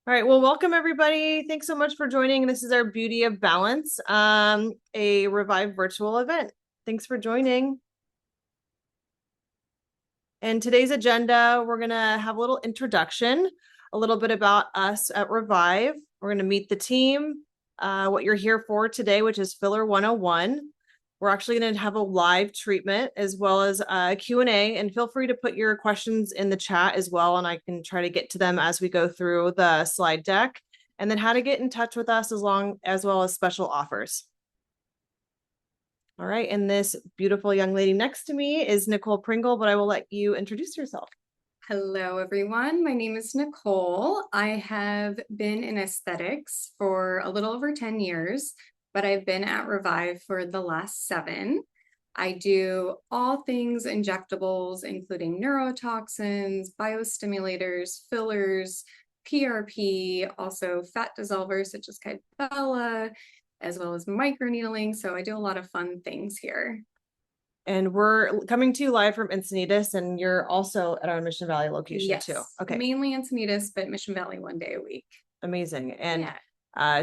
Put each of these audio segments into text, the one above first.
All right, well, welcome everybody. Thanks so much for joining. This is our Beauty of Balance, a Revive virtual event. Thanks for joining. And today's agenda, we're gonna have a little introduction, a little bit about us at Revive. We're gonna meet the team, what you're here for today, which is Filler 101. We're actually going to have a live treatment as well as a Q&A, and feel free to put your questions in the chat as well, and I can try to get to them as we go through the slide deck, and then how to get in touch with us as well as special offers. All right, and this beautiful young lady next to me is Nicole Pringle, but I will let you introduce yourself. Hello, everyone. My name is Nicole. I have been in aesthetics for a little over 10 years, but I've been at Revive for the last 7. I do all things injectables, including neurotoxins, biostimulators, fillers, PRP, also fat dissolvers such as Kybella, as well as microneedling. So I do a lot of fun things here. And we're coming to you live from Encinitas, and you're also at our Mission Valley location Yes, too. Okay. Mainly Encinitas, but Mission Valley 1 day a week. Amazing. And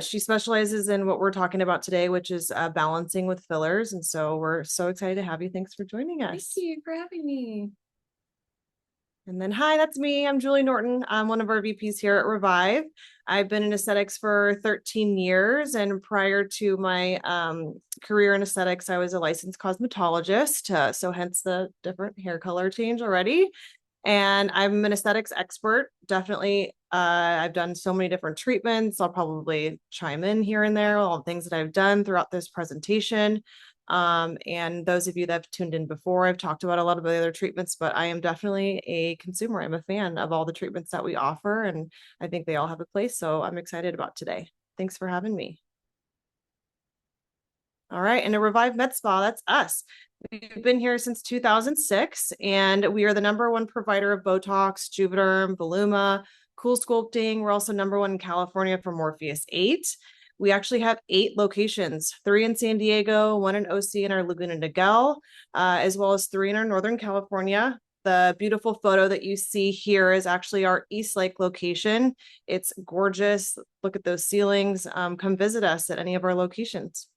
she specializes in what we're talking about today, which is balancing with fillers. And so we're so excited to have you. Thanks for joining us. Thank you for having me. And then, hi, that's me. I'm Julie Norton. I'm one of our VPs here at Revive. I've been in aesthetics for 13 years. And prior to my career in aesthetics, I was a licensed cosmetologist. So hence the different hair color change already. And I'm an aesthetics expert. Definitely, I've done so many different treatments. I'll probably chime in here and there, all the things that I've done throughout this presentation. And those of you that have tuned in before, I've talked about a lot of the other treatments, but I am definitely a consumer. I'm a fan of all the treatments that we offer, and I think they all have a place. So I'm excited about today. Thanks for having me. All right, and a Revive Med Spa, that's us. We've been here since 2006, and we are the #1 provider of Botox, Juvederm, Voluma, Cool Sculpting. We're also #1 in California for Morpheus 8. We actually have 8 locations, 3 in San Diego, 1 in OC in our Laguna Niguel, as well as 3 in our Northern California. The beautiful photo that you see here is actually our East Lake location. It's gorgeous. Look at those ceilings. Come visit us at any of our locations.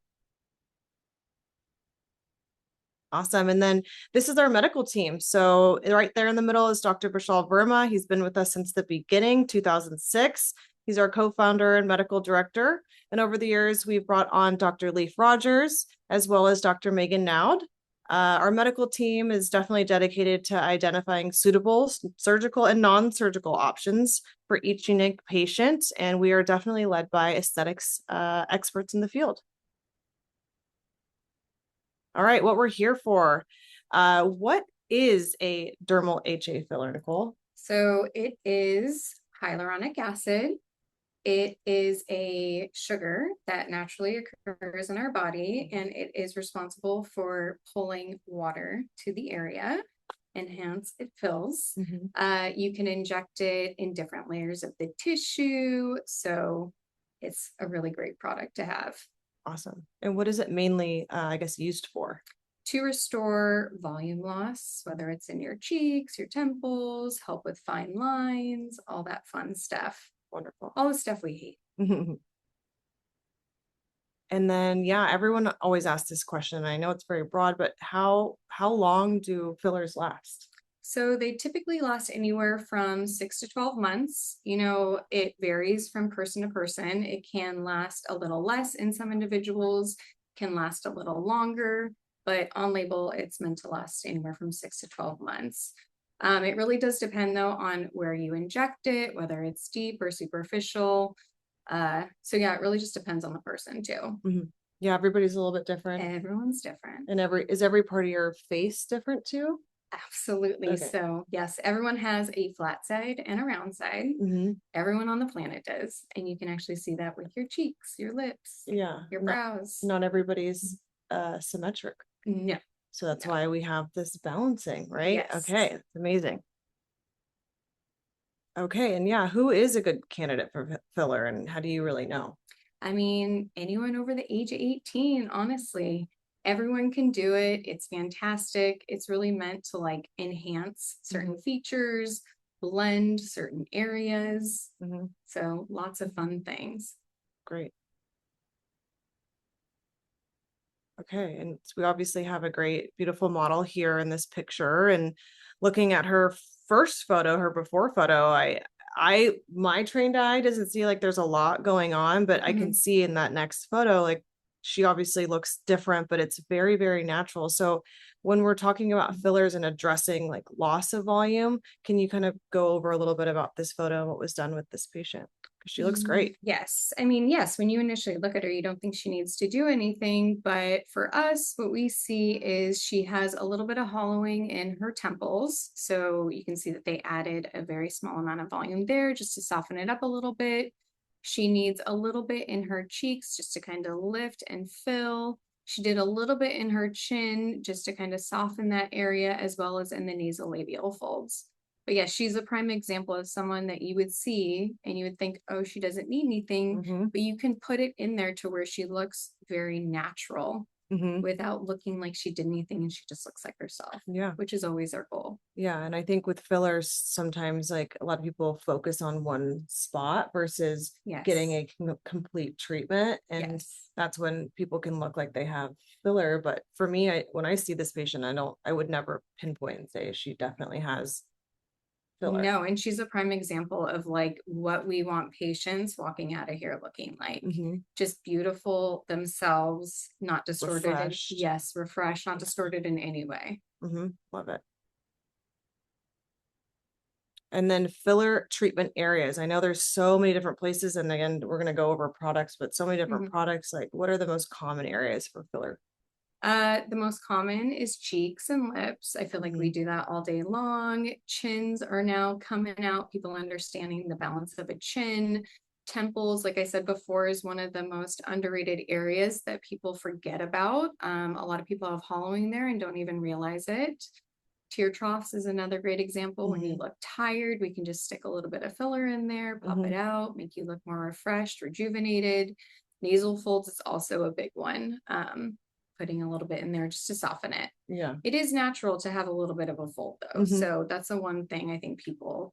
Awesome. And then this is our medical team. So right there in the middle is Dr. Vishal Verma. He's been with us since the beginning, 2006. He's our co-founder and medical director. And over the years, we've brought on Dr. Leif Rogers, as well as Dr. Megan Naud. Our medical team is definitely dedicated to identifying suitable surgical and non-surgical options for each unique patient. And we are definitely led by aesthetics experts in the field. All right, what we're here for. What is a dermal HA filler, Nicole? So it is hyaluronic acid. It is a sugar that naturally occurs in our body, and it is responsible for pulling water to the area, and hence it fills. You can inject it in different layers of the tissue, so it's a really great product to have. Awesome. And what is it mainly, I guess, used for? To restore volume loss, whether it's in your cheeks, your temples, help with fine lines, all that fun stuff. Wonderful. All the stuff we hate. And then, yeah, everyone always asks this question. I know it's very broad, but how long do fillers last? So they typically last anywhere from 6 to 12 months. You know, it varies from person to person. It can last a little less in some individuals, can last a little longer, but on label, it's meant to last anywhere from 6 to 12 months. It really does depend, though, on where you inject it, whether it's deep or superficial. So yeah, it really just depends on the person, too. Yeah, everybody's a little bit different. Everyone's different. And is every part of your face different, too? Absolutely. Okay. So yes, everyone has a flat side and a round side. Everyone on the planet does. And you can actually see that with your cheeks, your lips, your brows. Not everybody's symmetric. No. So that's why we have this balancing, right? Yes. Okay, it's amazing. Okay, and yeah, who is a good candidate for filler, and how do you really know? I mean, anyone over the age of 18, honestly. Everyone can do it. It's fantastic. It's really meant to like enhance certain features, blend certain areas. Mhm. So lots of fun things. Great. Okay, and so we obviously have a great, beautiful model here in this picture. And looking at her first photo, her before photo, my trained eye doesn't see like there's a lot going on, but I can see in that next photo, like she obviously looks different, but it's very, very natural. So when we're talking about fillers and addressing like loss of volume, can you kind of go over a little bit about this photo and what was done with this patient? Because she looks great. Yes. I mean, yes, when you initially look at her, you don't think she needs to do anything. But for us, what we see is she has a little bit of hollowing in her temples. So you can see that they added a very small amount of volume there just to soften it up a little bit. She needs a little bit in her cheeks just to kind of lift and fill. She did a little bit in her chin just to kind of soften that area, as well as in the nasolabial folds. But yeah, she's a prime example of someone that you would see and you would think, oh, she doesn't need anything, Mm-hmm. but you can put it in there to where she looks very natural Mm-hmm. without looking like she did anything, and she just looks like herself. Yeah. Which is always our goal. Yeah, and I think with fillers, sometimes like a lot of people focus on one spot versus getting Yes. a complete treatment, and Yes. that's when people can look like they have filler. But for me, when I see this patient, I would never pinpoint and say she definitely has filler. No, and she's a prime example of like what we want patients walking out of here looking like. Mm-hmm. Just beautiful themselves, not distorted. Refreshed. Yes, refreshed, not distorted in any way. Mm-hmm. Love it. And then filler treatment areas. I know there's so many different places, and again, we're going to go over products, but so many different products. Like, what are the most common areas for filler? The most common is cheeks and lips. I feel like we do that all day long. Chins are now coming out, people understanding the balance of a chin. Temples, like I said before, is one of the most underrated areas that people forget about. A lot of people have hollowing there and don't even realize it. Tear troughs is another great example. When you look tired, we can just stick a little bit of filler in there, pop it out, make you look more refreshed, rejuvenated. Nasal folds is also a big one. Putting a little bit in there just to soften it. Yeah. It is natural to have a little bit of a fold though. So that's the one thing I think people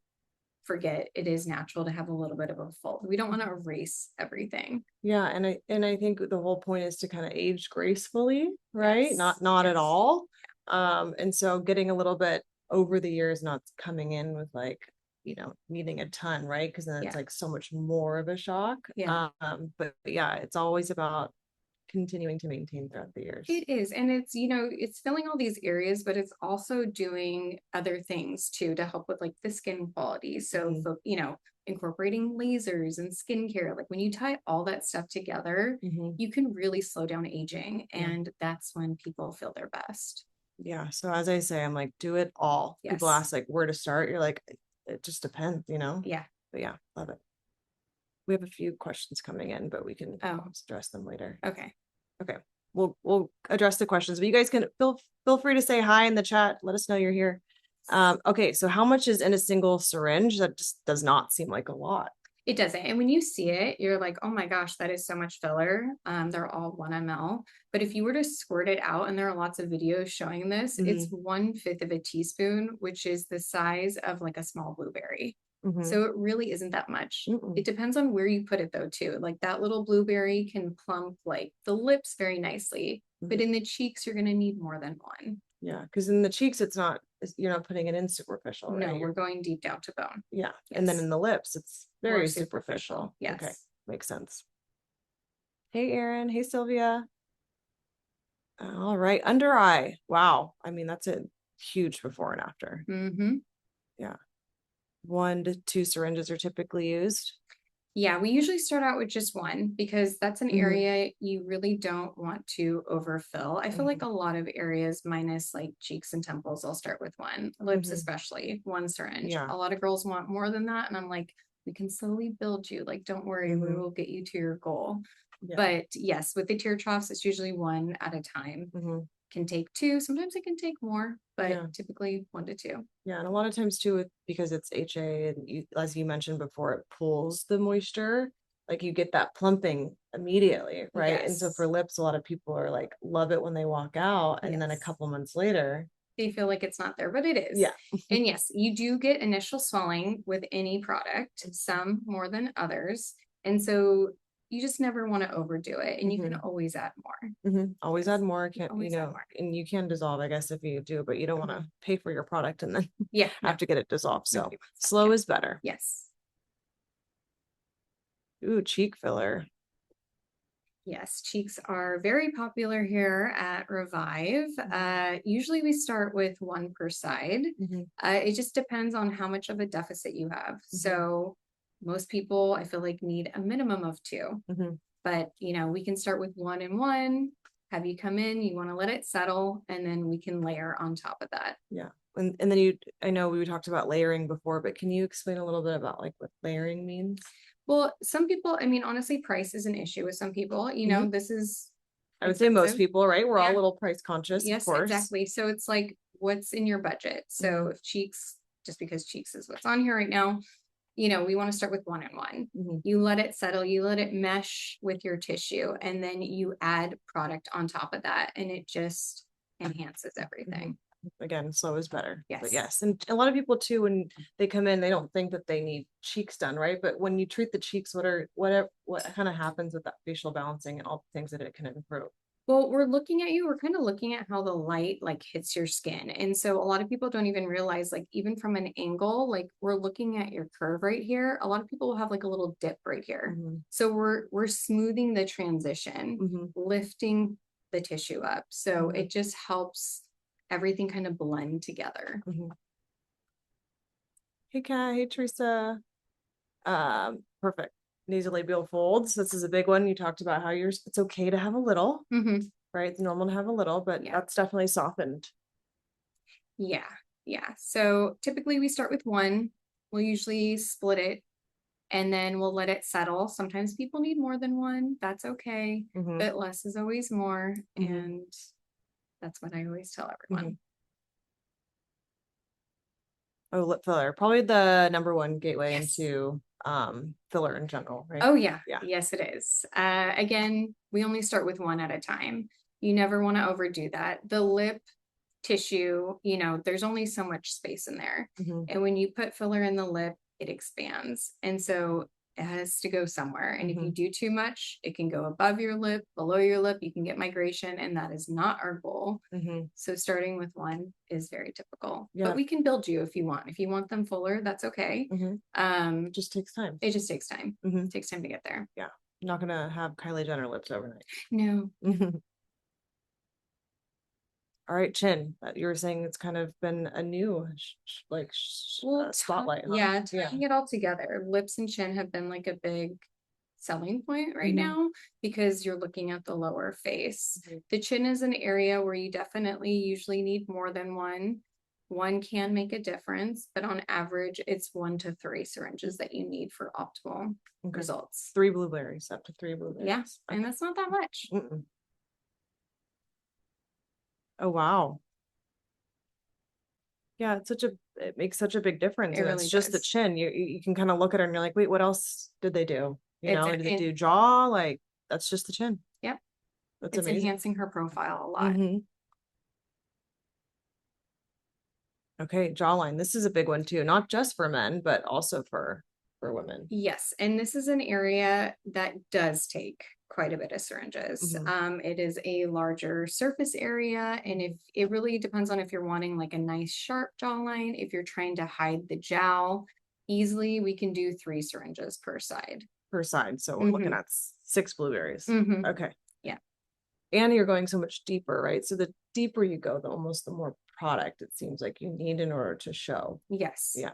forget. It is natural to have a little bit of a fold. We don't want to erase everything. Yeah, and I think the whole point is to kind of age gracefully, right? Yes. Not Yes. at all. And so getting a little bit over the years, not coming in with like, needing a ton, right? Because then it's like so much more of a shock. Yeah. But yeah, it's always about continuing to maintain throughout the years. It is. And it's, it's filling all these areas, but it's also doing other things too to help with like the skin quality. So, incorporating lasers and skincare, like when you tie all that stuff together, you can really slow down aging. And that's when people feel their best. Yeah. So as I say, I'm like, do it all. Yes. People ask like where to start. You're like, it just depends, Yeah. But yeah, love it. We have a few questions coming in, but we can address them later. Okay. Okay. We'll address the questions, but you guys can feel free to say hi in the chat. Let us know you're here. Okay. So how much is in a single syringe? That just does not seem like a lot. It doesn't. And when you see it, you're like, oh my gosh, that is so much filler. They're all 1 ml. But if you were to squirt it out, and there are lots of videos showing this, it's 1/5 of a teaspoon, which is the size of like a small blueberry. So it really isn't that much. It depends on where you put it though, too. Like that little blueberry can plump like the lips very nicely, but in the cheeks, you're going to need more than one. Yeah. Because in the cheeks, you're not putting it in superficial, right? No, we're going deep down to bone. Yeah. Yes. And then in the lips, it's very superficial. Yes. Okay. Makes sense. Hey, Erin. Hey, Sylvia. All right. Under eye. Wow. I mean, that's a huge before and after. Yeah. 1 to 2 syringes are typically used. Yeah, we usually start out with just one because that's an area you really don't want to overfill. I feel like a lot of areas, minus like cheeks and temples, I'll start with one. Lips, especially, one syringe. Yeah. A lot of girls want more than that. And I'm like, we can slowly build you. Like, don't worry, we will get you to your goal. Yeah. But yes, with the tear troughs, it's usually 1 at a time. Can take 2. Sometimes it can take more, but typically 1 to 2. Yeah, and a lot of times too, because it's HA, and as you mentioned before, it pulls the moisture. Like you get that plumping immediately, right? And so for lips, a lot of people are like, love it when they walk out, and then a couple months later, they feel like it's not there, but it is. Yeah. And yes, you do get initial swelling with any product, some more than others. And so you just never want to overdo it, and you can always add more. Always add more. Can't, Always add more. and you can dissolve, I guess, if you do, but you don't want to pay for your product and then Yeah, have to get it dissolved. So nobody wants that. slow Yeah. is better. Yes. Ooh, cheek filler. Yes, cheeks are very popular here at Revive. Usually we start with one per side. It just depends on how much of a deficit you have. So most people, I feel like, need a minimum of two. But, you know, we can start with one and one, have you come in, you want to let it settle, and then we can layer on top of that. Yeah. And then I know we talked about layering before, but can you explain a little bit about like what layering means? Well, some people, I mean, honestly, price is an issue with some people. You know, this is I would say most expensive. people, right? We're all Yeah. a little price conscious, of Yes, course. exactly. So it's like, what's in your budget? So if cheeks, just because cheeks is what's on here right now, you know, we want to start with one and one. You let it settle, you let it mesh with your tissue, and then you add product on top of that, and it just enhances everything. Again, slow is better. Yes. But yes. And a lot of people too, when they come in, they don't think that they need cheeks done, right? But when you treat the cheeks, what kind of happens with that facial balancing and all the things that it can improve? Well, we're kind of looking at how the light like hits your skin. And so a lot of people don't even realize, like, even from an angle, like we're looking at your curve right here. A lot of people will have like a little dip right here. So we're smoothing the transition, lifting the tissue up. So it just helps everything kind of blend together. Hey, Kat. Hey, Teresa. Perfect. Nasolabial folds. This is a big one. You talked about how it's okay to have a little, right? It's normal to have a little, but that's definitely softened. Yeah. So typically we start with one. We'll usually split it, and then we'll let it settle. Sometimes people need more than one. That's okay. But less is always more. And that's what I always tell everyone. Oh, lip filler. Probably the number one gateway into filler in general, right? Oh yeah. Yes, it is. Again, we only start with one at a time. You never want to overdo that. The lip tissue, you know, there's only so much space in there. And when you put filler in the lip, it expands. And so it has to go somewhere. And if you do too much, it can go above your lip, below your lip, you can get migration, and that is not our goal. So starting with one is very typical. But we can build you if you want. If you want them fuller, that's okay. It just takes time. It just takes time. It takes time to get there. Yeah. I'm not gonna have Kylie Jenner lips overnight. No. All right, chin. You were saying it's kind of been a new spotlight. Huh? Yeah, tying it all together. Lips and chin have been like a big selling point right now because you're looking at the lower face. The chin is an area where you definitely usually need more than one. One can make a difference, but on average, it's 1 to 3 syringes that you need for optimal results. 3 blueberries, up to 3 blueberries. Yeah, and that's not that much. Oh, wow. Yeah, it makes such a big difference. It And really it's just the does. chin. You can kind of look at her and you're like, wait, what else did they do? You know, did they do And jaw? Like, that's just the chin. yep, That's it's amazing. enhancing her profile a lot. Okay, jawline. This is a big one too, not just for men, but also for women. Yes, and this is an area that does take quite a bit of syringes. It is a larger surface area, and if it really depends on if you're wanting like a nice sharp jawline, if you're trying to hide the jowl easily, we can do 3 syringes per side. Per side. So we're looking at 6 blueberries. Okay. Yeah. And you're going so much deeper, right? So the deeper you go, the more product it seems like you need in order to show. Yes. Yeah.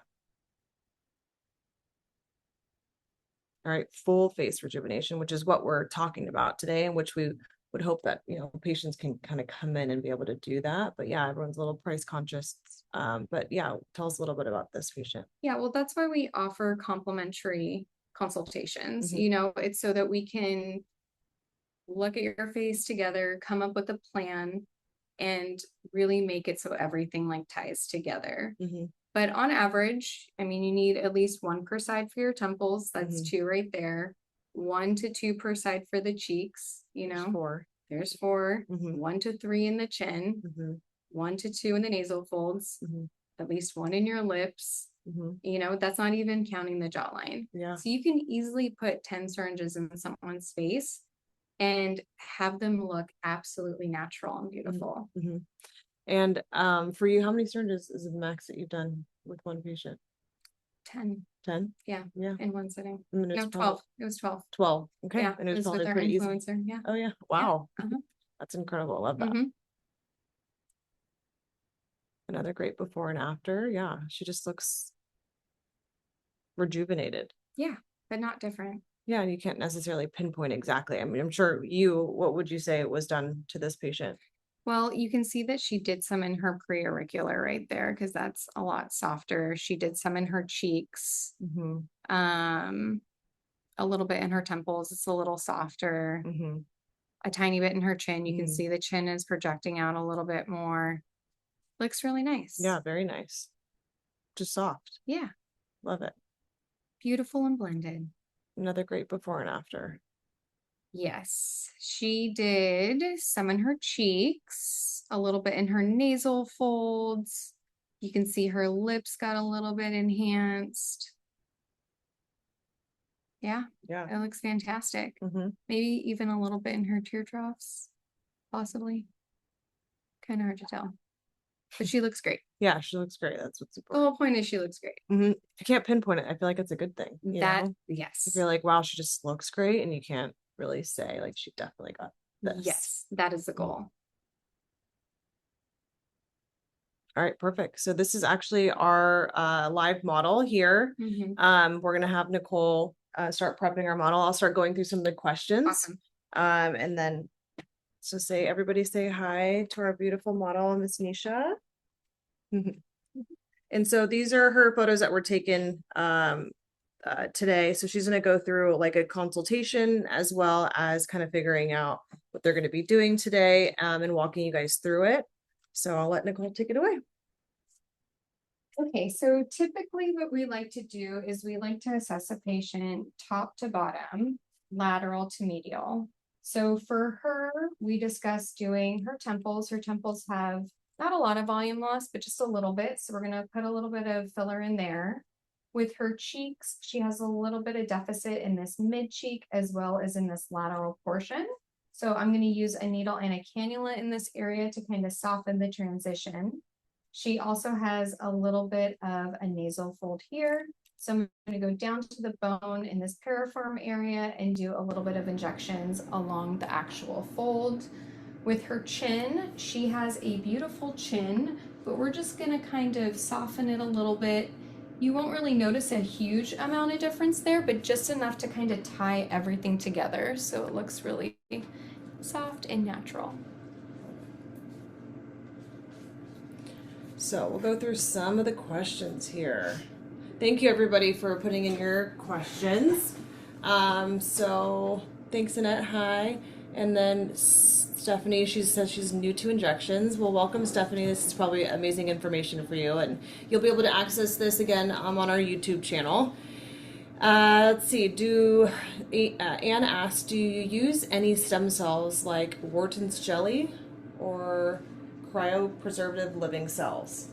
All right, full face rejuvenation, which is what we're talking about today, and which we would hope that, you know, patients can kind of come in and be able to do that. But yeah, everyone's a little price conscious. But yeah, tell us a little bit about this patient. Yeah, well, that's why we offer complimentary consultations. You know, it's so that we can look at your face together, come up with a plan, and really make it so everything like ties together. But on average, I mean, you need at least 1 per side for your temples. That's 2 right there. 1 to 2 per side for the cheeks. You know, there's 4. 1 to 3 in the chin. 1 to 2 in the nasal folds, Mhm. at least 1 in your lips. Mhm. You know, that's not even counting the jawline. Yeah. So you can easily put 10 syringes in someone's face and have them look absolutely natural and beautiful. Mhm. And for you, how many syringes is the max that you've done with one patient? 10. 10? Yeah. Yeah. In one sitting. I mean, it's No, probably 12. It was 12. 12. Okay. Yeah. And it It was was with probably our pretty easy. influencer. Yeah. Oh yeah. Yeah. Wow. Uh-huh. That's incredible. I love that. Mhm. Another great before and after. Yeah. She just looks rejuvenated. Yeah, but not different. Yeah. And you can't necessarily pinpoint exactly. I mean, I'm sure what would you say was done to this patient? Well, you can see that she did some in her preauricular right there because that's a lot softer. She did some in her cheeks, Mm-hmm. a little bit in her temples. It's a little softer. Mm-hmm. A tiny bit in her chin. You can Mm. see the chin is projecting out a little bit more. Looks really nice. Yeah. Very nice. Just soft. Yeah, Love it. beautiful and blended. Another great before and after. Yes, she did some in her cheeks, a little bit in her nasal folds. You can see her lips got a little bit enhanced. Yeah, Yeah. it looks fantastic. Mm-hmm. Maybe even a little bit in her teardrops, possibly. Kind of hard to tell. But she looks great. Yeah. She looks great. That's what's The important. whole point is she looks great. Mm-hmm. If you can't pinpoint it, I feel like it's a good thing. You know? Yes. If you're like, wow, she just looks great, and you can't really say like she definitely got this. Yes, that is the goal. All right, perfect. So this is actually our live model here. We're gonna have Nicole start prepping our model. I'll start going through some of the questions. Awesome. And then so everybody say hi to our beautiful model, Miss Nisha. And so these are her photos that were taken today. So she's going to go through like a consultation as well as kind of figuring out what they're going to be doing today and walking you guys through it. So I'll let Nicole take it away. Okay, so typically what we like to do is we like to assess a patient top to bottom, lateral to medial. So for her, we discussed doing her temples. Her temples have not a lot of volume loss, but just a little bit. So we're going to put a little bit of filler in there. With her cheeks, she has a little bit of deficit in this mid cheek as well as in this lateral portion. So I'm going to use a needle and a cannula in this area to kind of soften the transition. She also has a little bit of a nasal fold here. So I'm going to go down to the bone in this piriform area and do a little bit of injections along the actual fold. With her chin, she has a beautiful chin, but we're just going to kind of soften it a little bit. You won't really notice a huge amount of difference there, but just enough to kind of tie everything together so it looks really soft and natural. So we'll go through some of the questions here. Thank you everybody for putting in your questions. So thanks Annette, hi. And then Stephanie, she says she's new to injections. Well, welcome Stephanie. This is probably amazing information for you and you'll be able to access this again on our YouTube channel. Let's see, Anne asked, do you use any stem cells like Wharton's jelly or cryopreservative living cells?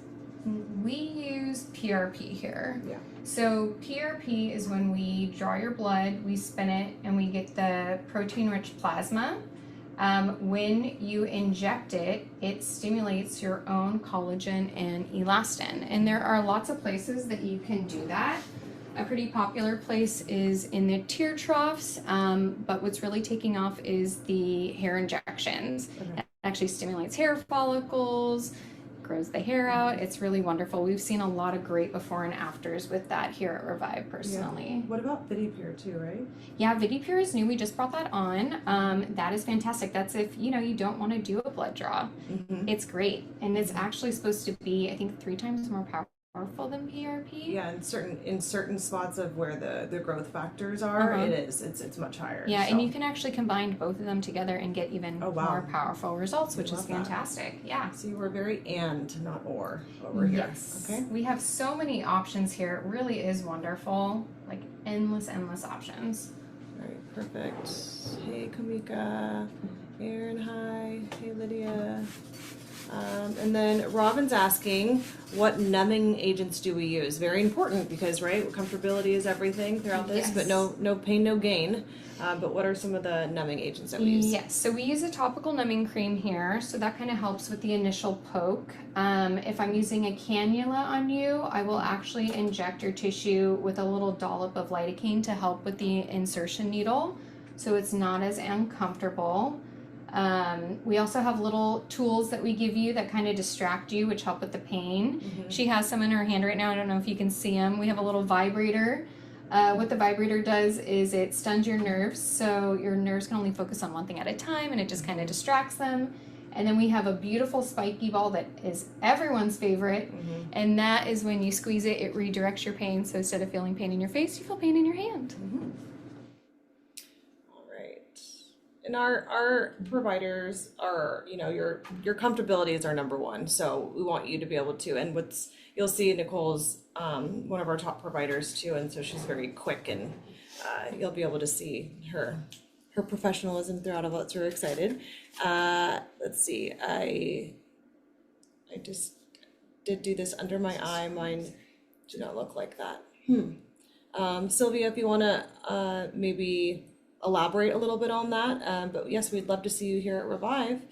We use PRP here. Yeah. So PRP is when we draw your blood, we spin it, and we get the protein-rich plasma. When you inject it, it stimulates your own collagen and elastin. And there are lots of places that you can do that. A pretty popular place is in the tear troughs, but what's really taking off is the hair injections. Okay. It actually stimulates hair follicles, grows the hair out. It's really wonderful. We've seen a lot of great before and afters with that here at Revive personally. Yeah. What about VidiPure too, right? Yeah, VidiPure is new. We just brought that on. That is fantastic. That's if you don't want to do a blood draw. Mm-hmm. It's great. And it's actually supposed to be, I think, 3 times more powerful than PRP. Yeah, in certain spots of where the growth factors are, it's much higher. Yeah, so. and you can actually combine both of them together and get even more powerful results, which is fantastic. That. Yeah. See, we're very and, not or over here. Yes. Okay. We have so many options here. It really is wonderful. Like endless options. All right, perfect. Hey, Kamika. Aaron, hi. Hey, Lydia. And then Robin's asking, what numbing agents do we use? Very important because, right, comfortability is everything throughout this, but no pain, no gain. But what are some of the numbing agents that we use? Yes, so we use a topical numbing cream here, so that kind of helps with the initial poke. If I'm using a cannula on you, I will actually inject your tissue with a little dollop of lidocaine to help with the insertion needle, so it's not as uncomfortable. We also have little tools that we give you that kind of distract you, which help with the pain. Mm-hmm. She has some in her hand right now. I don't know if you can see them. We have a little vibrator. What the vibrator does is it stuns your nerves, so your nerves can only focus on one thing at a time, and it just kind of distracts them. And then we have a beautiful spiky ball that is everyone's favorite, Mm-hmm. and that is when you squeeze it, it redirects your pain. So instead of feeling pain in your face, you feel pain in your hand. Mm-hmm. All right. And our providers are, you know, your comfortability is our number one. So we want you to be able to, and you'll see Nicole's one of our top providers too, and so she's very quick, and you'll be able to see her professionalism throughout all of it. So we're excited. Let's see, I just did do this under my eye. Mine do not look like that. Sylvia, if you want to maybe elaborate a little bit on that, but yes, we'd love to see you here at Revive.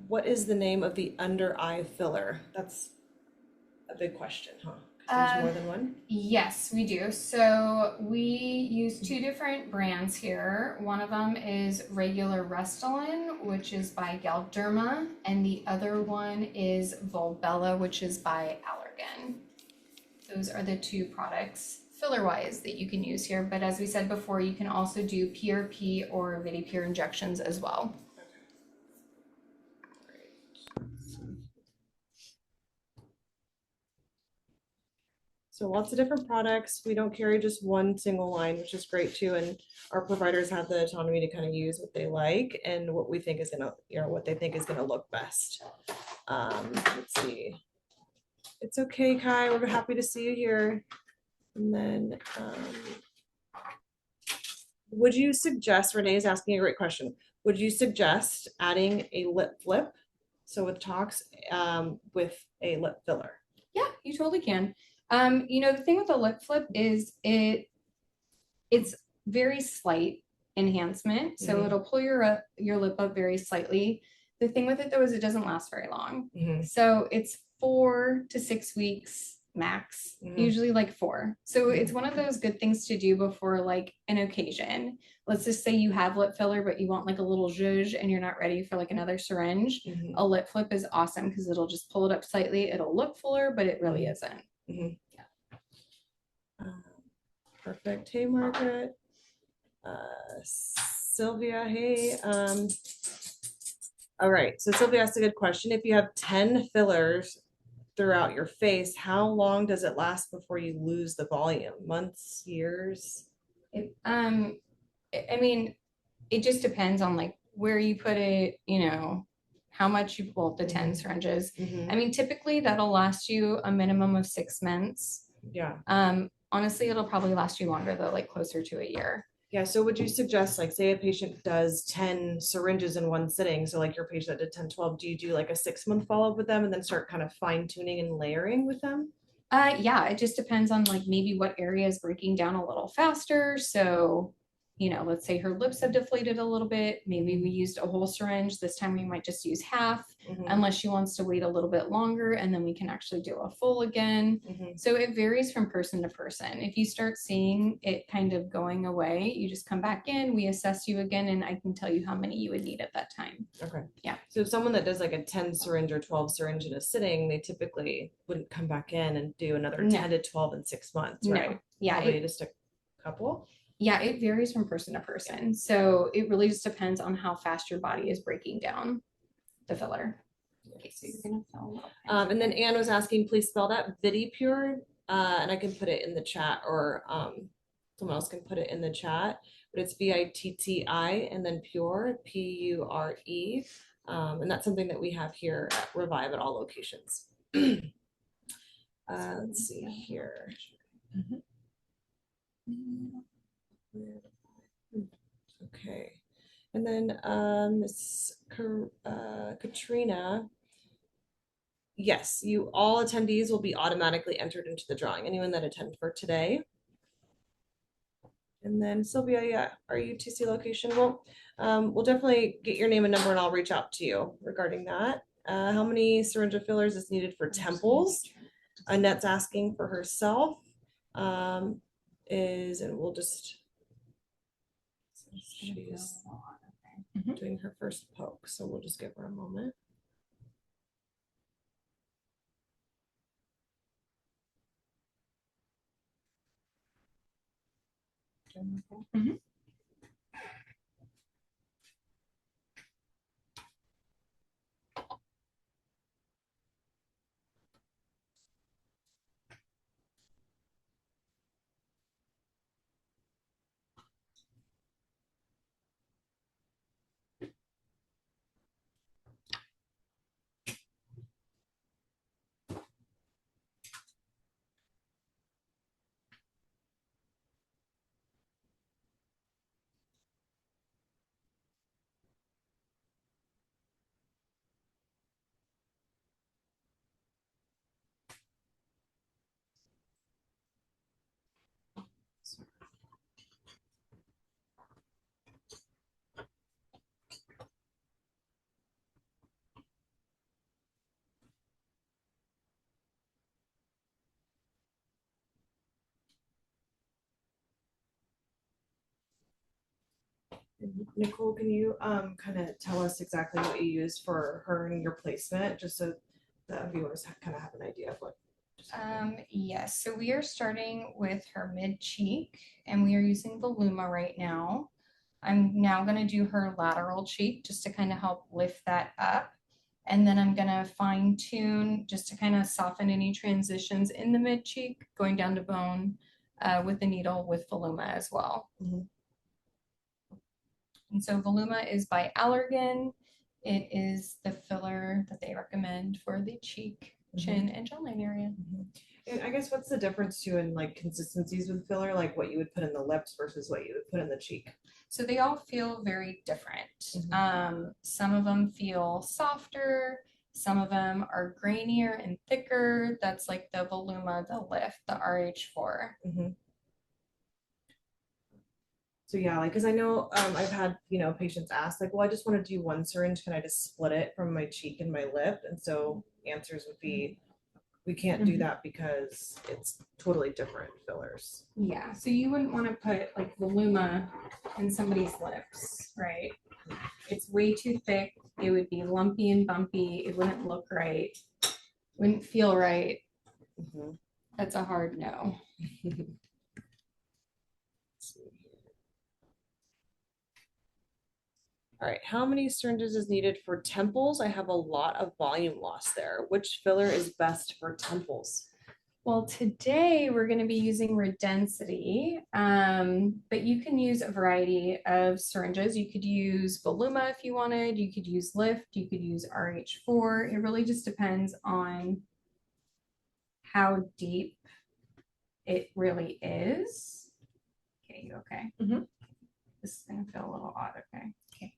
What is the name of the under eye filler? That's a big question, huh? 'Cause there's more than one. Yes, we do. So we use two different brands here. One of them is regular Restylane, which is by Galderma, and the other one is Volbella, which is by Allergan. Those are the two products filler-wise that you can use here. But as we said before, you can also do PRP or Vidipure injections as well. So lots of different products. We don't carry just one single line, which is great too. And our providers have the autonomy to kind of use what they like and what we think is gonna, you know, what they think is gonna look best. Let's see. It's okay, Kai. We're happy to see you here. And then, would you suggest, Renee is asking a great question. Would you suggest adding a lip flip? So with Tox, with a lip filler? Yeah, you totally can. You know, the thing with the lip flip is it's very slight enhancement. So Mhm. it'll pull your lip up very slightly. The thing with it though is it doesn't last very long. Mhm. So it's 4 to 6 weeks max, Mhm. usually like 4. So it's one of those good things to do before like an occasion. Let's just say you have lip filler, but you want like a little zhuzh and you're not ready for like another syringe. Mhm. A lip flip is awesome because it'll just pull it up slightly. It'll look fuller, but it really isn't. Mhm. Perfect. Hey, Margaret. Sylvia, hey. All right. So Sylvia asked a good question. If you have 10 fillers throughout your face, how long does it last before you lose the volume? Months, years? I mean, it just depends on like where you put it, you know, how much you pull the 10 syringes. Mhm. I mean, typically that'll last you a minimum of 6 months. Yeah. Honestly, it'll probably last you longer though, like closer to a year. Yeah. So would you suggest, like, say a patient does 10 syringes in one sitting? So like your patient that did 10, 12, do you do like a 6-month follow-up with them and then start kind of fine tuning and layering with them? Yeah, it just depends on like maybe what area is breaking down a little faster. So, you know, let's say her lips have deflated a little bit. Maybe we used a whole syringe. This time we might just use half, Mhm. unless she wants to wait a little bit longer and then we can actually do a full again. Mhm. So it varies from person to person. If you start seeing it kind of going away, you just come back in, we assess you again, and I can tell you how many you would need at that time. Okay. Yeah. So if someone that does like a 10 syringe or 12 syringe in a sitting, they typically wouldn't come back in and do another No. 10 to 12 in 6 months, No. right? Yeah. Probably just a couple. Yeah, it varies from person to person. So it really just depends on how fast your body is breaking down the filler. Okay, so you're gonna fill up. And then Anne was asking, please spell that Vidipure, and I can put it in the chat, or someone else can put it in the chat. But it's Vitti and then Pure, Pure. And that's something that we have here at Revive at all locations. Let's see here. Okay. And then Miss Katrina Yes, all attendees will be automatically entered into the drawing. Anyone that attend for today. And then Sylvia, yeah, our UTC location. We'll definitely get your name and number and I'll reach out to you regarding that. How many syringe fillers is needed for temples? Annette's asking for herself. And we'll just, she's doing her first poke. So we'll just give her a moment. Mhm. Nicole, can you kind of tell us exactly what you used for her and your placement, just so the viewers kind of have an idea of what? Yes, so we are starting with her mid cheek and we are using Voluma right now. I'm now going to do her lateral cheek just to kind of help lift that up. And then I'm going to fine tune just to kind of soften any transitions in the mid cheek, going down to bone with the needle with Voluma as well. Mhm. And so Voluma is by Allergan. It is the filler that they recommend for the cheek, chin, and jawline area. And I guess what's the difference too in like consistencies with filler, like what you would put in the lips versus what you would put in the cheek? So they all feel very different. Some of them feel softer. Some of them are grainier and thicker. That's like the Voluma, the Lift, the RH4. So yeah, like, cause I know, I've had, patients ask like, well, I just want to do one syringe. Can I just split it from my cheek and my lip? And so answers would be, we can't do that because it's totally different fillers. Yeah, so you wouldn't want to put like Voluma in somebody's lips, right? It's way too thick. It would be lumpy and bumpy. It wouldn't look right. Wouldn't feel right. That's a hard no. All right, how many syringes is needed for temples? I have a lot of volume loss there. Which filler is best for temples? Well, today we're going to be using Redensity, but you can use a variety of syringes. You could use Voluma if you wanted. You could use Lift. You could use RH4. It really just depends on how deep it really is. Okay, you okay? This is going to feel a little odd, okay? Okay.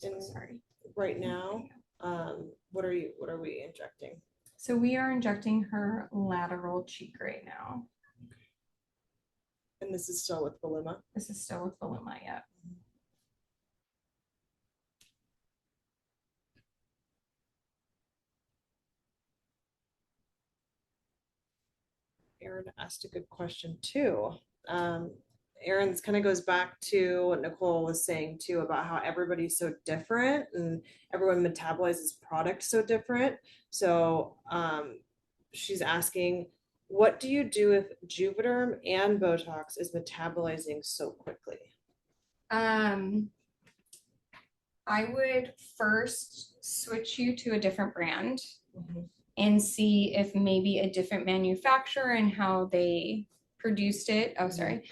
And Sorry. right now, what are we injecting? So we are injecting her lateral cheek right now. And this is still with Voluma? This is still with Voluma, yeah. Aaron asked a good question too. Aaron's kind of goes back to what Nicole was saying too about how everybody's so different and everyone metabolizes product so different. So she's asking, what do you do if Juvederm and Botox is metabolizing so quickly? I would first switch you to a different brand and see if maybe a different manufacturer and how they produced it. Oh, sorry.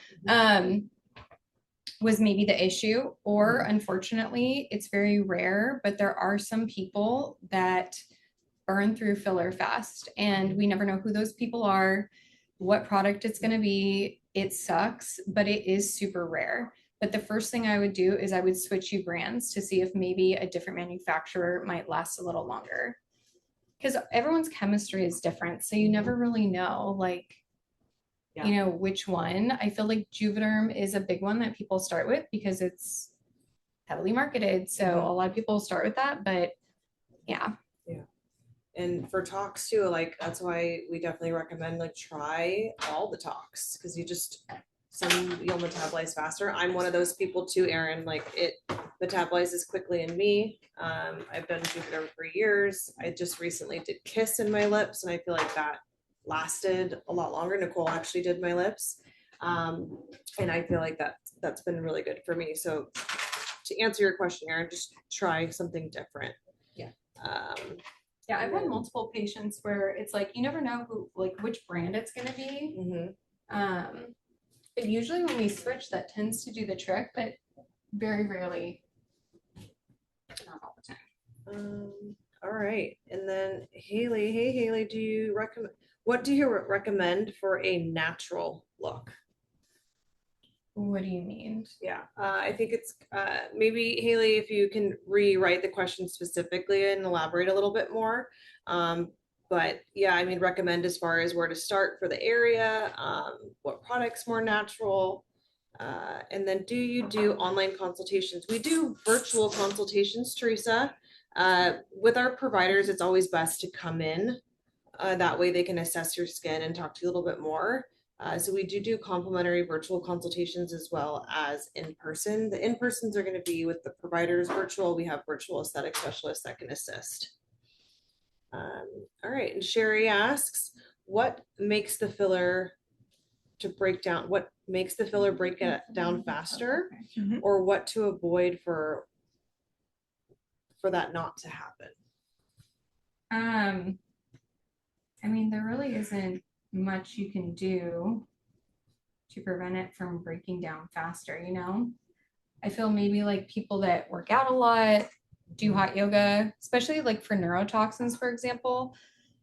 Was maybe the issue, or unfortunately, it's very rare, but there are some people that burn through filler fast, and we never know who those people are, what product it's going to be. It sucks, but it is super rare. But the first thing I would do is I would switch you brands to see if maybe a different manufacturer might last a little longer. because everyone's chemistry is different. So you never really know, like, Yeah. you know, which one. I feel like Juvederm is a big one that people start with because it's heavily marketed. So Mhm. a lot of people start with that, but yeah. And for talks too, like that's why we definitely recommend like try all the talks because some you'll metabolize faster. I'm one of those people too, Erin. Like it metabolizes quickly in me. I've done Juvederm for years. I just recently did Kiss in my lips, and I feel like that lasted a lot longer. Nicole actually did my lips, and I feel like that's been really good for me. So to answer your question, Erin, just try something different. Yeah. Um, Yeah, I've had multiple patients where it's like you never know who, like, which brand it's going to be. But usually when we switch, that tends to do the trick, but very rarely, not all the time. All right. And then Haley, hey Haley, what do you recommend for a natural look? What do you mean? Yeah, I think it's maybe Haley, if you can rewrite the question specifically and elaborate a little bit more. But yeah, I mean, recommend as far as where to start for the area, what products more natural, and then do you do online consultations? We do virtual consultations, Teresa. With our providers, it's always best to come in. That way they can assess your skin and talk to you a little bit more. So we do complimentary virtual consultations as well as in person. The in persons are going to be with the providers. Virtual, we have virtual aesthetic specialists that can assist. All right, and Sherry asks, what makes the filler break down faster, or what to avoid for that not to happen? I mean, there really isn't much you can do to prevent it from breaking down faster, you know? I feel maybe like people that work out a lot, do hot yoga, especially like for neurotoxins, for example.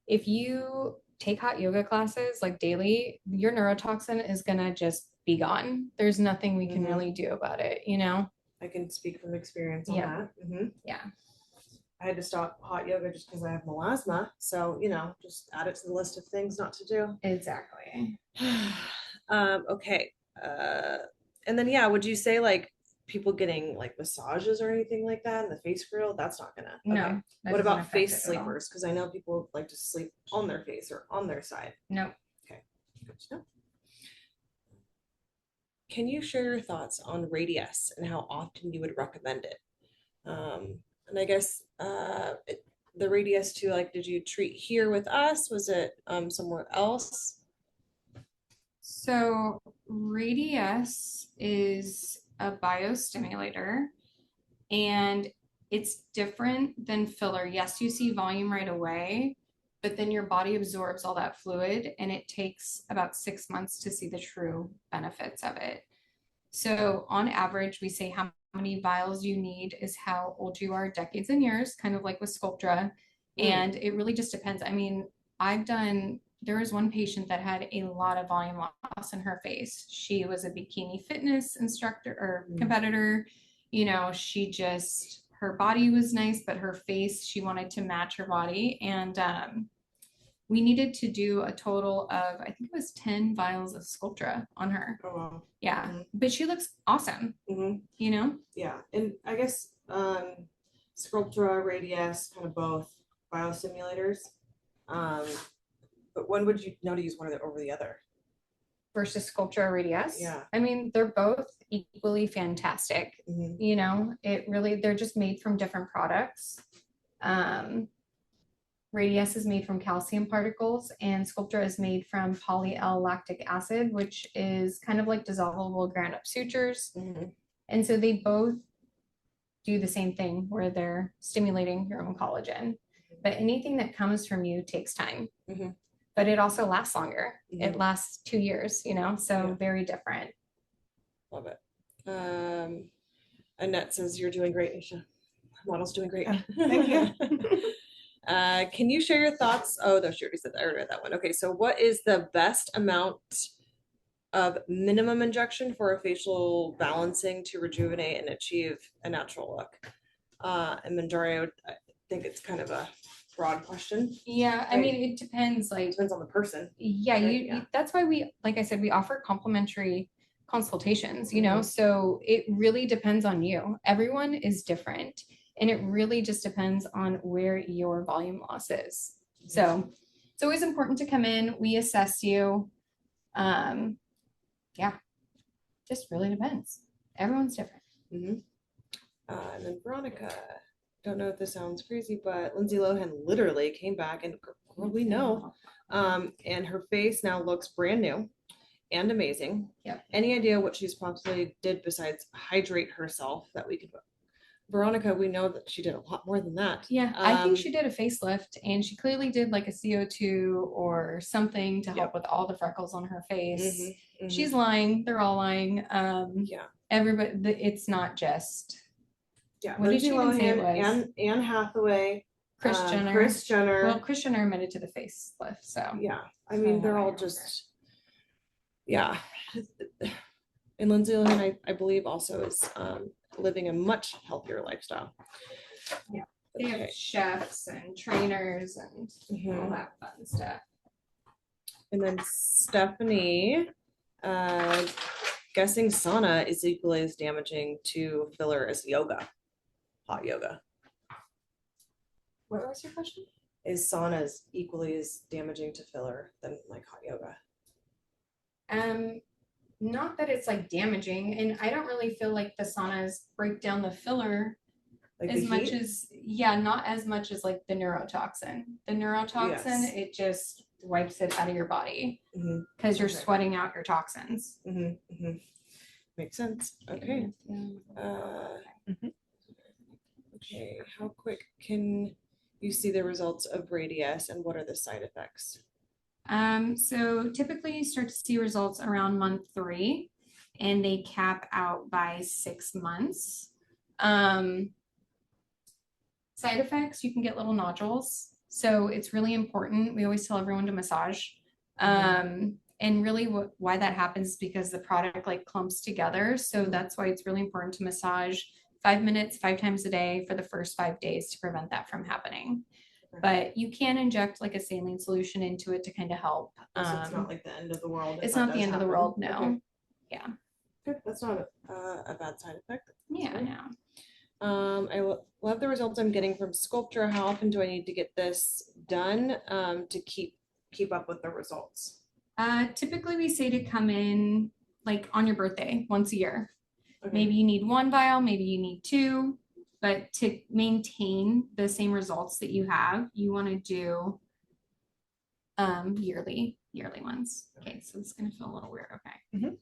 If you take hot yoga classes like daily, your neurotoxin is gonna just be gone. There's nothing we can really do about it, you know? I can speak from experience on Yeah. that. Yeah. I had to stop hot yoga just because I have melasma. So, just add it to the list of things not to do. Exactly. Okay. And then, yeah, would you say like people getting like massages or anything like that in the face grill? That's not gonna. No. Okay. that What doesn't about affect face it at all. sleepers? Because I know people like to sleep on their face or on their side. No. Okay. Good to know. Can you share your thoughts on Radius and how often you would recommend it? And I guess the Radius too, like, did you treat here with us? Was it somewhere else? So Radius is a biostimulator and it's different than filler. Yes, you see volume right away, but then your body absorbs all that fluid and it takes about 6 months to see the true benefits of it. So on average, we say how many vials you need is how old you are, decades and years, kind of like with Sculptra. And it really just depends. I mean, there was one patient that had a lot of volume loss in her face. She was a bikini fitness instructor or competitor. You know, her body was nice, but her face, she wanted to match her body. And we needed to do a total of, I think it was 10 vials of Sculptra on her. Oh, wow. Yeah. But she looks awesome, you know? Yeah. And I guess Sculptra, Radius, kind of both biostimulators. But when would you know to use one over the other? Versus Sculptra Radius. Yeah. I mean, they're both equally fantastic. You know, they're just made from different products. Radius is made from calcium particles and Sculptra is made from poly-L-lactic acid, which is kind of like dissolvable ground-up sutures. And so they both do the same thing where they're stimulating your own collagen. But anything that comes from you takes time. But it also lasts longer. It lasts 2 years, you know, so very different. Love it. Annette says you're doing great, Nisha. Model's doing great. Thank you. Can you share your thoughts? Oh, no, she already said that. I already read that one. Okay, so what is the best amount of minimum injection for a facial balancing to rejuvenate and achieve a natural look? And Manjari, I think it's kind of a broad question. Yeah, I Right. mean, it depends, like, Depends on the person. yeah, Right, you that's why we, like I said, we offer complimentary consultations, you know, Mhm. so it really depends on you. Everyone is different, and it really just depends on where your volume loss is. So it's always important to come in, we assess you. Yeah, just really depends. Everyone's different. Mhm. And then Veronica, don't know if this sounds crazy, but Lindsay Lohan literally came back and girl, we know. And her face now looks brand new and amazing. Yep. Any idea what she's possibly did besides hydrate herself that we could? Veronica, we know that she did a lot more than that. Yeah, I think she did a facelift, and she clearly did like a CO2 or something to help with all the freckles on her face. She's lying. They're all lying. Yeah. Everybody, it's not just. Yeah. What did she even say it was? And Anne Hathaway, Kris Jenner. Kris Jenner. Well, Kris Jenner admitted to the facelift, so. Yeah. I mean, they're all just, yeah. And Lindsay Lohan, I believe, also is living a much healthier lifestyle. Yeah. They have chefs and trainers and all that fun stuff. And then Stephanie, guessing sauna is equally as damaging to filler as yoga, hot yoga. What was your question? Is saunas equally as damaging to filler than like hot yoga? Not that it's like damaging, and I don't really feel like the saunas break down the filler like as much as, yeah, not as much as like the neurotoxin. The neurotoxin, yes, it just wipes it out of your body because you're sweating out your toxins. Makes sense. Okay. Okay. How quick can you see the results of Radius, and what are the side effects? So typically you start to see results around month 3, and they cap out by 6 months. Side effects, you can get little nodules. So it's really important. We always tell everyone to massage. And really why that happens is because the product like clumps together. So that's why it's really important to massage 5 minutes, 5 times a day for the first 5 days to prevent that from happening. But you can inject like a saline solution into it to kind of help. So it's not like the end of the world. It's not the end of the world, no. Okay. Yeah. Good. That's not a bad side effect. Yeah, I know. I love the results I'm getting from Sculptra. How often do I need to get this done to keep up with the results? Typically we say to come in like on your birthday once a year. Okay. Maybe you need 1 vial, maybe you need 2, but to maintain the same results that you have, you want to do yearly ones. Okay, so it's gonna feel a little weird. Okay.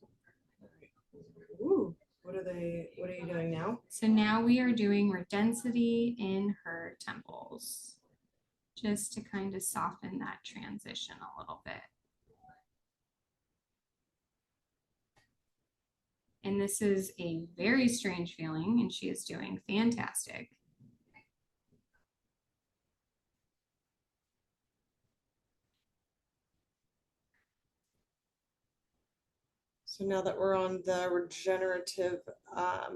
Ooh, what are you doing now? So now we are doing Redensity in her temples, just to kind of soften that transition a little bit. And this is a very strange feeling, and she is doing fantastic. So now that we're on the regenerative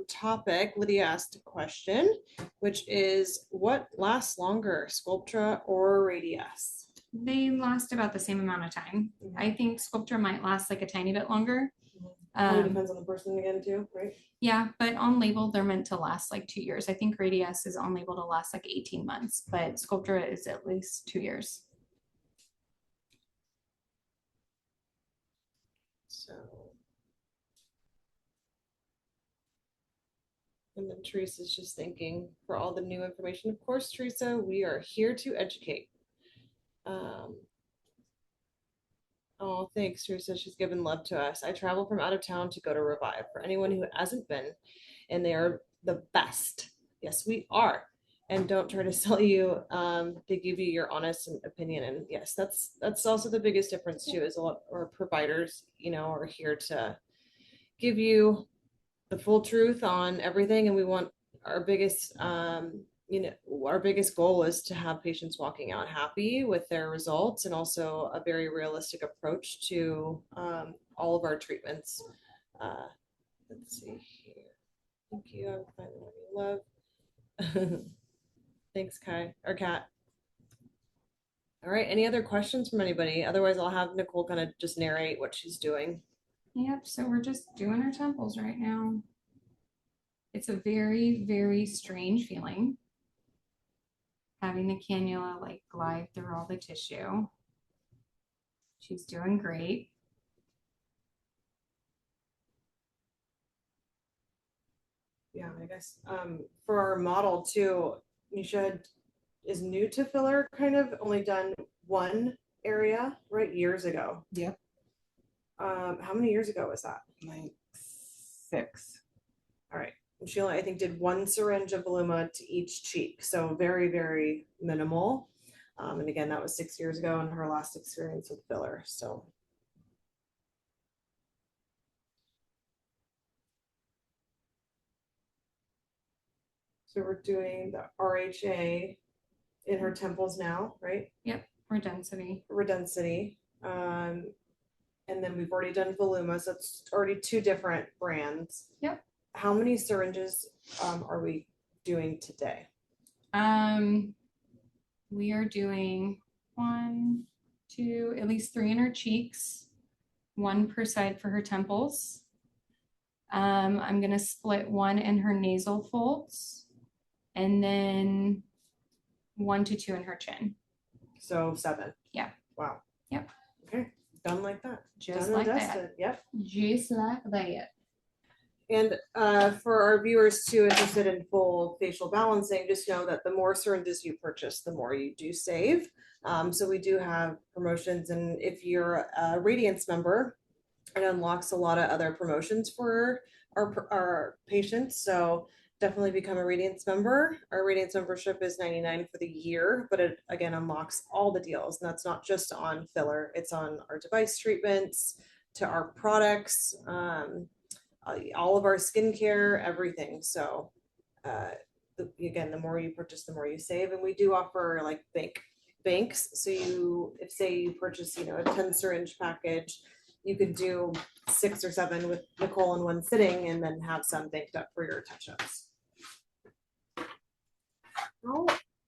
topic, Lydia asked a question, which is what lasts longer, Sculptra or Radius? They last about the same amount of time. I think Sculptra might last like a tiny bit longer. Probably depends on the person again too, right? Yeah, but on label they're meant to last like 2 years. I think Radius is on label to last like 18 months, but Sculptra is at least 2 years. So, and then Teresa's just thanking for all the new information. Of course, Teresa, we are here to educate. Oh, thanks, Teresa. She's given love to us. I travel from out of town to go to Revive. For anyone who hasn't been, and they are the best. Yes, we are. And don't try to sell you. They give you your honest opinion. And yes, that's also the biggest difference too. Is a lot or providers, are here to give you the full truth on everything, and we want our biggest our biggest goal is to have patients walking out happy with their results, and also a very realistic approach to all of our treatments. Let's see here. Thank you. I'm finding what you love. Thanks, Kai or Kat. All right, any other questions from anybody? Otherwise, I'll have Nicole kind of just narrate what she's doing. Yep, so we're just doing our temples right now. It's a very, very strange feeling. Having the cannula like glide through all the tissue. She's doing great. Yeah, I guess for our model too, Nisha is new to filler, kind of only done one area, right? Years ago. Yep. How many years ago was that? Like 6. All right. And she only, I think, did one syringe of Voluma to each cheek. So very, very minimal. And again, that was 6 years ago and her last experience with filler. So we're doing the RHA in her temples now, right? Yep, redensity. Redensity. And then we've already done Voluma, so it's already 2 different brands. Yep. How many syringes are we doing today? We are doing 1, 2, at least 3 in her cheeks, 1 per side for her temples. I'm gonna split 1 in her nasal folds, and then 1 to 2 in her chin. So 7. Yeah. Wow. Yep. Okay. Done like that. Just Done like and that. dusted. Yep. Just like that. And for our viewers too interested in full facial balancing, just know that the more syringes you purchase, the more you do save. So we do have promotions, and if you're a Radiance member, it unlocks a lot of other promotions for our patients. So definitely become a Radiance member. Our Radiance membership is $99 for the year, but it again unlocks all the deals, and that's not just on filler. It's on our device treatments, to our products, all of our skincare, everything. So again, the more you purchase, the more you save. And we do offer like banks. So if say you purchase, a 10 syringe package, you could do 6 or 7 with Nicole in one sitting and then have some banked up for your touch-ups.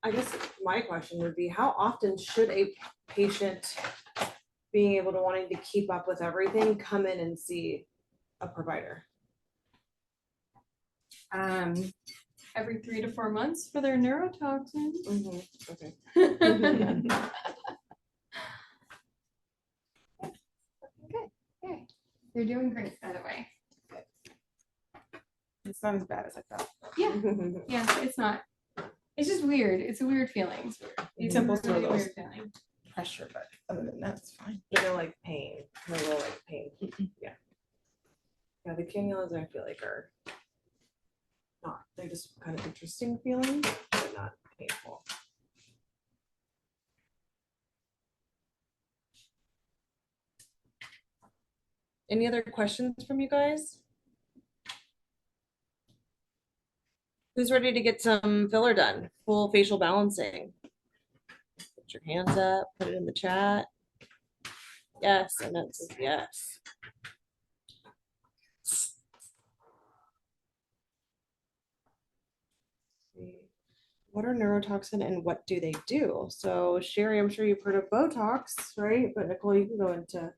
I guess my question would be, how often should a patient being able to wanting to keep up with everything come in and see a provider? Every 3 to 4 months for their neurotoxin. Okay. Okay. You're doing great, by the way. It's not as bad as I thought. Yeah, it's not. It's just weird. It's a weird feeling. It's weird. It's Temples a really are those. weird feeling. Pressure, but other than that, it's fine. There's no like pain, no real like pain. Yeah. Yeah, the cannulas I feel like are not, they're just kind of interesting feeling, but not painful. Any other questions from you guys? Who's ready to get some filler done? Full facial balancing. Put your hands up, put it in the chat. Yes, and that says yes. What are neurotoxin and what do they do? So Sherry, I'm sure you've heard of Botox, right? But Nicole, you can go into.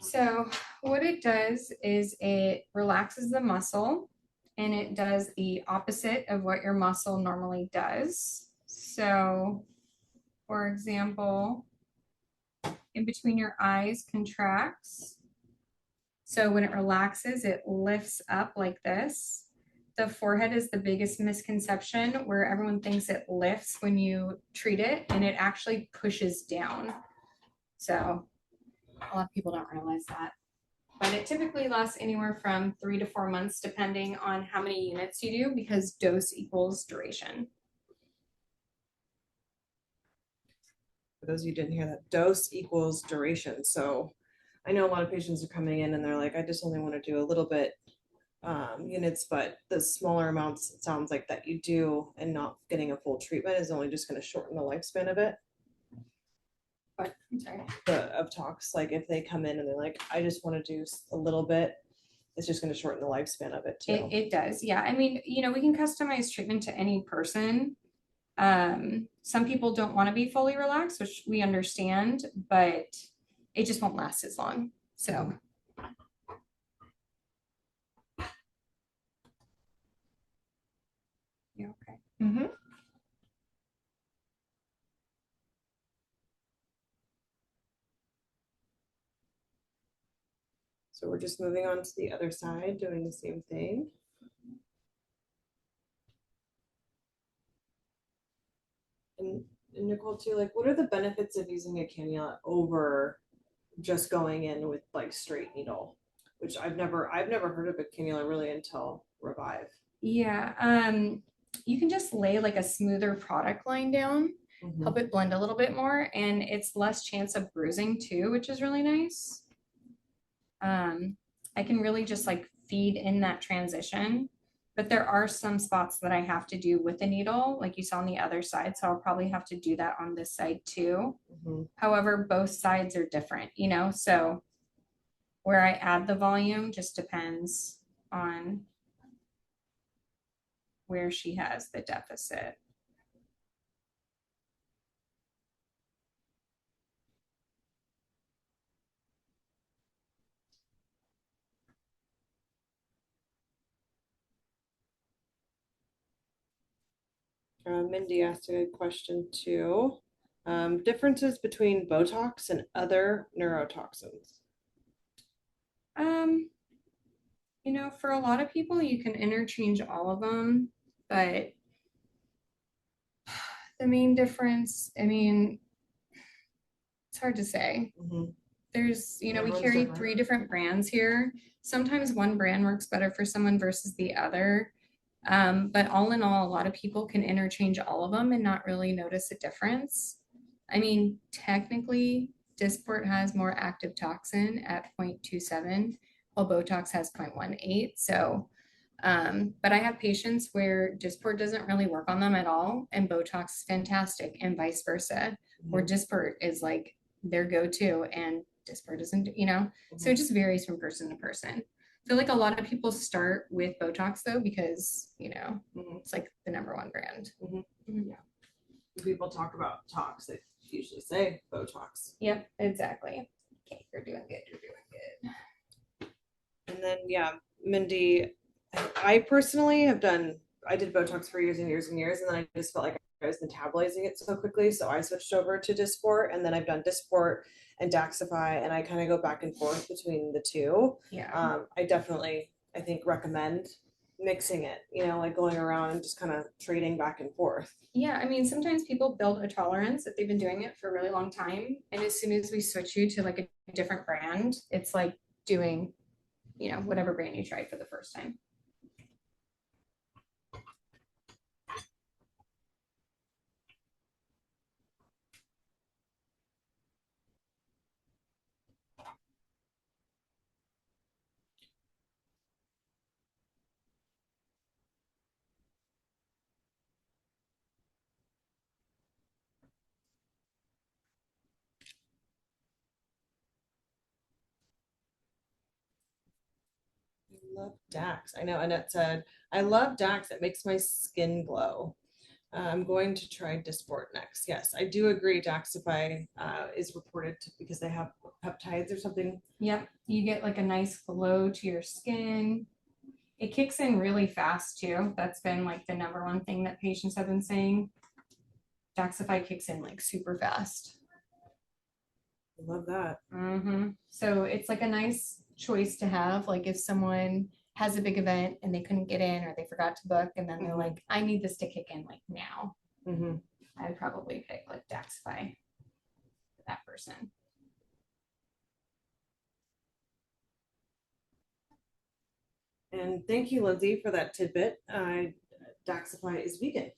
So what it does is it relaxes the muscle, and it does the opposite of what your muscle normally does. So for example, in between your eyes contracts. So when it relaxes, it lifts up like this. The forehead is the biggest misconception, where everyone thinks it lifts when you treat it, and it actually pushes down. So a lot of people don't realize that. But it typically lasts anywhere from 3 to 4 months, depending on how many units you do, because dose equals duration. For those of you who didn't hear that, dose equals duration. So I know a lot of patients are coming in and they're like, I just only want to do a little bit units, but the smaller amounts, it sounds like that you do and not getting a full treatment is only just going to shorten the lifespan of it. But I'm sorry. Of talks, like if they come in and they're like, I just want to do a little bit, it's just going to shorten the lifespan of it too. It does. Yeah. I mean, we can customize treatment to any person. Some people don't want to be fully relaxed, which we understand, but it just won't last as long. So. Yeah, okay. Mm-hmm. So we're just moving on to the other side, doing the same thing. And Nicole too, like what are the benefits of using a cannula over just going in with like straight needle? Which I've never heard of a cannula really until Revive. Yeah, you can just lay like a smoother product line down, help it blend a little bit more, and it's less chance of bruising too, which is really nice. I can really just like feed in that transition, but there are some spots that I have to do with the needle, like you saw on the other side, so I'll probably have to do that on this side too. However, both sides are different, you know, so where I add the volume just depends on where she has the deficit. Mindy asked a good question too. Differences between Botox and other neurotoxins. Um, you know, for a lot of people, you can interchange all of them, but the main difference, I mean, it's hard to say. There's, you know, we Everyone's carry different. 3 different brands here. Sometimes one brand works better for someone versus the other. But all in all, a lot of people can interchange all of them and not really notice a difference. I mean, technically, Dysport has more active toxin at 0.27, while Botox has 0.18. So, but I have patients where Dysport doesn't really work on them at all, and Botox is fantastic, and vice versa, where Dysport is like their go-to, and Dysport isn't, you know. So it just varies from person to person. I feel like a lot of people start with Botox though, because, you know, it's like the #1 brand. Yeah. When people talk about tox, they usually say Botox. Yep, exactly. Okay, you're doing good. You're doing good. And then, yeah, Mindy, I personally I did Botox for years and years and years, and then I just felt like I was metabolizing it so quickly. So I switched over to Dysport, and then I've done Dysport and Daxxify, and I kind of go back and forth between the two. Yeah. I definitely, I think, recommend mixing it, you know, like going around and just kind of trading back and forth. Yeah, I mean, sometimes people build a tolerance if they've been doing it for a really long time. And as soon as we switch you to like a different brand, it's like doing, you know, whatever brand you tried for the first time. I love Dax. I know Annette said, I love Dax. It makes my skin glow. I'm going to try Dysport next. Yes, I do agree. Daxxify is reported because they have peptides or something. Yep, you get like a nice glow to your skin. It kicks in really fast too. That's been like the #1 thing that patients have been saying. Daxxify kicks in like super fast. I love that. So it's like a nice choice to have. Like if someone has a big event and they couldn't get in or they forgot to book, and then they're like, I need this to kick in like now. I would probably pick like Daxify for that person. And thank you, Lindsay, for that tidbit. Daxxify is vegan.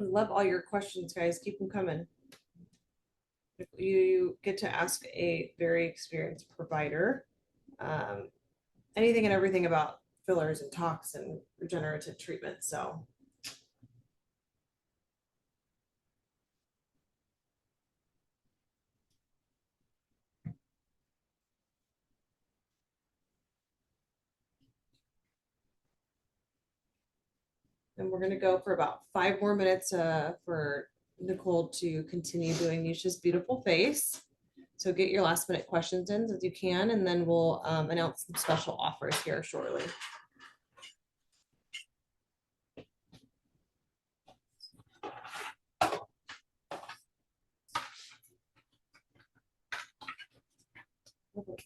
I love all your questions, guys. Keep them coming. You get to ask a very experienced provider anything and everything about fillers and tox and regenerative treatment. So And we're gonna go for about 5 more minutes for Nicole to continue doing Nisha's beautiful face. So get your last minute questions in as you can, and then we'll announce some special offers here shortly.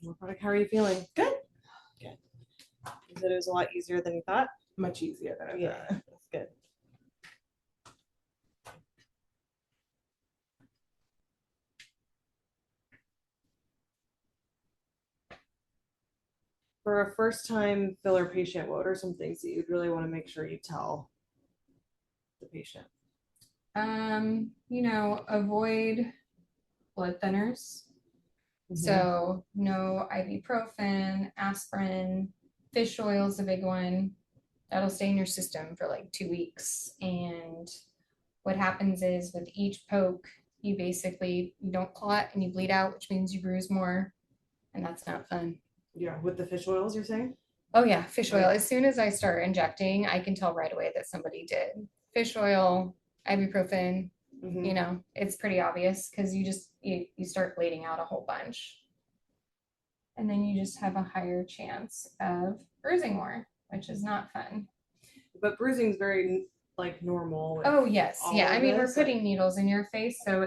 More product. How are you feeling? Good. Good. You said it was a lot easier than you thought? Much easier than I thought. That's good. For a first time filler patient, what are some things that you'd really want to make sure you tell the patient? Avoid blood thinners. So no ibuprofen, aspirin, fish oil is a big one. That'll stay in your system for like 2 weeks. And what happens is with each poke, you don't clot and you bleed out, which means you bruise more. And that's not fun. Yeah, with the fish oils, you're saying? Oh yeah, fish oil. Right. As soon as I start injecting, I can tell right away that somebody did. Fish oil, ibuprofen, it's pretty obvious because you start bleeding out a whole bunch. And then you just have a higher chance of bruising more, which is not fun. But bruising is very like normal. Oh yes, all yeah. of I mean, we're this, putting needles in your face, so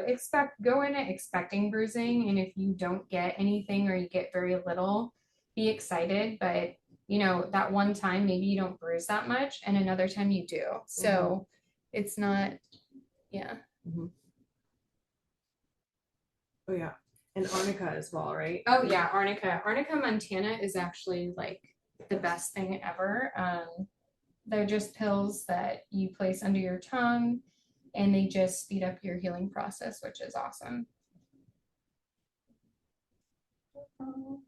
go in it expecting bruising, and if you don't get anything or you get very little, be excited. But that one time maybe you don't bruise that much, and another time you do. So it's not, yeah. Oh yeah, and arnica as well, right? Oh yeah, arnica. Arnica montana is actually like the best thing ever. They're just pills that you place under your tongue and they just speed up your healing process, which is awesome. Perfect.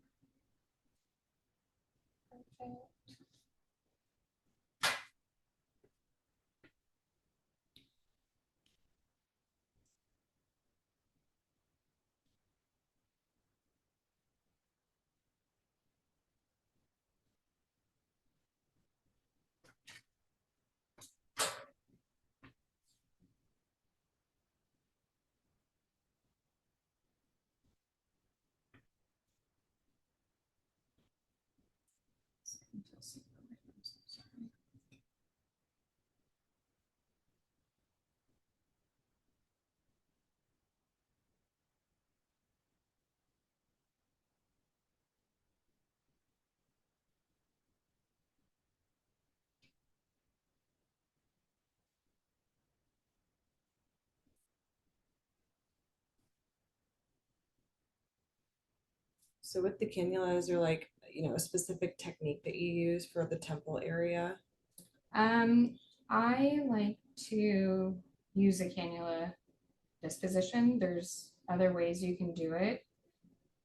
So with the cannula, is there like a specific technique that you use for the temple area? I like to use a cannula this position. There's other ways you can do it.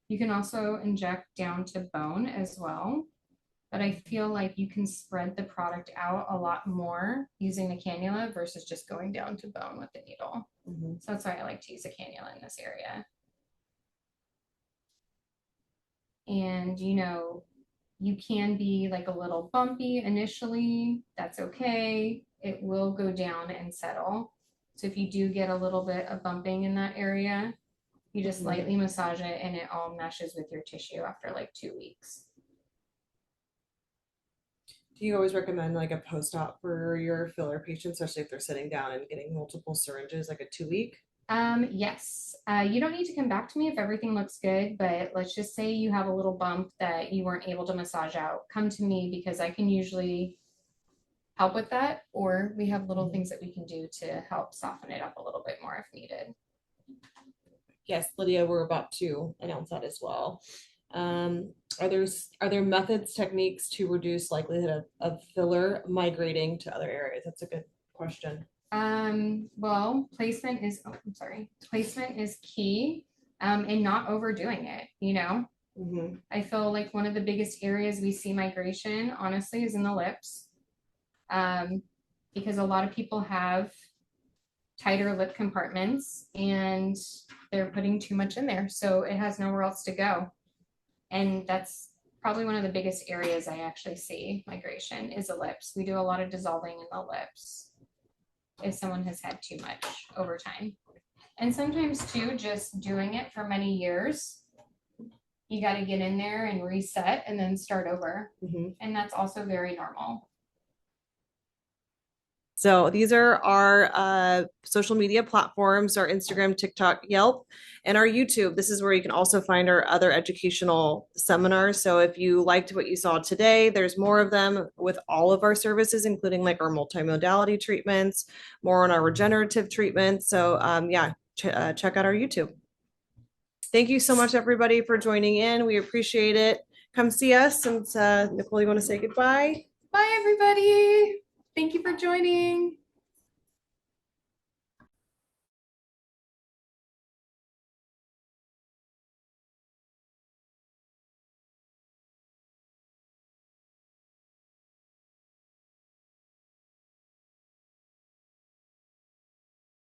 You can also inject down to bone as well, but I feel like you can spread the product out a lot more using the cannula versus just going down to bone with the needle. So that's why I like to use a cannula in this area. And you can be like a little bumpy initially. That's okay. It will go down and settle. So if you do get a little bit of bumping in that area, you just lightly massage it and it all meshes with your tissue after like 2 weeks. Do you always recommend like a post-op for your filler patients, especially if they're sitting down and getting multiple syringes, like a 2 week? Yes. You don't need to come back to me if everything looks good, but let's just say you have a little bump that you weren't able to massage out. Come to me because I can usually help with that, or we have little things that we can do to help soften it up a little bit more if needed. Yes, Lydia, we're about to announce that as well. Are there methods, techniques to reduce likelihood of filler migrating to other areas? That's a good question. Well, placement is key, and not overdoing it. I feel like one of the biggest areas we see migration, honestly, is in the lips. Because a lot of people have tighter lip compartments and they're putting too much in there. So it has nowhere else to go. And that's probably one of the biggest areas I actually see migration is the lips. We do a lot of dissolving in the lips if someone has had too much over time. And sometimes too, just doing it for many years, you got to get in there and reset and then start over. Mhm. And that's also very normal. So these are our social media platforms, our Instagram, TikTok, Yelp, and our YouTube. This is where you can also find our other educational seminars. So if you liked what you saw today, there's more of them with all of our services, including like our multimodality treatments, more on our regenerative treatments. So yeah, check out our YouTube. Thank you so much, everybody, for joining in. We appreciate it. Come see us. And Nicole, you want to say goodbye? Bye, everybody. Thank you for joining.